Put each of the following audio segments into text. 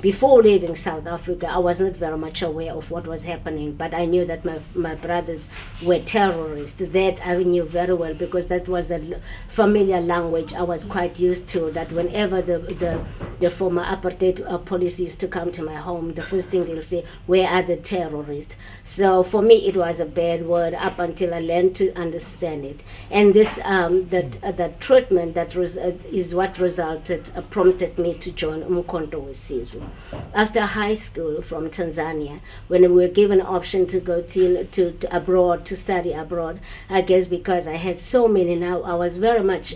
before leaving South Africa, I was not very much aware of what was happening, but I knew that my brothers were terrorists. That I knew very well because that was a familiar language I was quite used to, that whenever the former apartheid police used to come to my home, the first thing they'll say, where are the terrorists? So for me, it was a bad word up until I learned to understand it. And this that treatment is what prompted me to join Umkhonto with Sizwe. After high school from Tanzania, when we were given an option to go to abroad, to study abroad, I guess because I had so many now, I was very much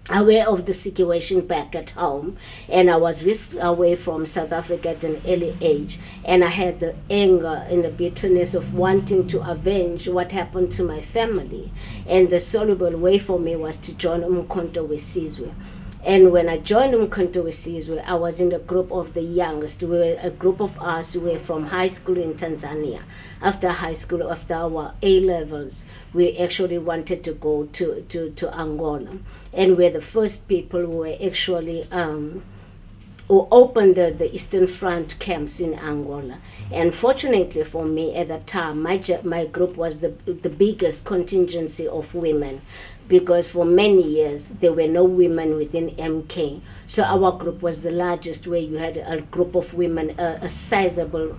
aware of the situation back at home, and I was whisked away from South Africa at an early age, and I had the anger and the bitterness of wanting to avenge what happened to my family, and the soluble way for me was to join Umkhonto with Sizwe. And when I joined Umkhonto with Sizwe, I was in the group of the youngest. We were a group of us who were from high school in Tanzania. After high school, after our A-levels, we actually wanted to go to Angola. And we're the first people who were actually who opened the Eastern Front camps in Angola. And fortunately for me at that time, my group was the biggest contingency of women, because for many years there were no women within MK. So our group was the largest, where you had a group of women, a sizable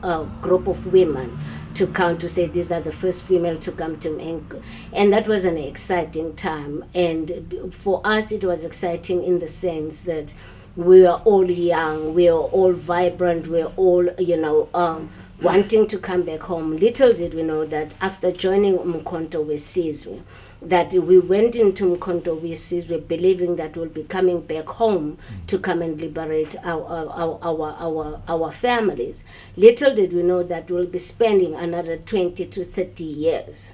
group of women to count, to say these are the first female to come to MK. And that was an exciting time. And for us it was exciting in the sense that we were all young, we were all vibrant, we were all, wanting to come back home. Little did we know that after joining Umkhonto with Sizwe, that we went into Umkhonto with Sizwe believing that we'll be coming back home to come and liberate our families. Little did we know that we'll be spending another 20 to 30 years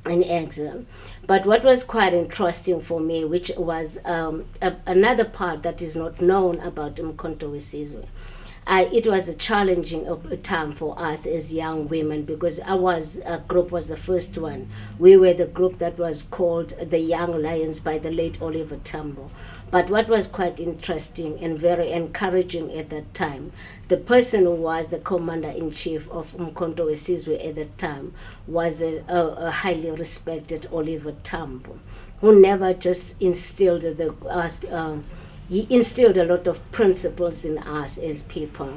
in exile. But what was quite interesting for me, which was another part that is not known about Umkhonto with Sizwe, it was a challenging time for us as young women, because our group was the first one. We were the group that was called the Young Lions by the late Oliver Tambo. But what was quite interesting and very encouraging at that time, the person who was the commander-in-chief of Umkhonto with Sizwe at that time was a highly respected Oliver Tambo, who never just instilled he instilled a lot of principles in us as people.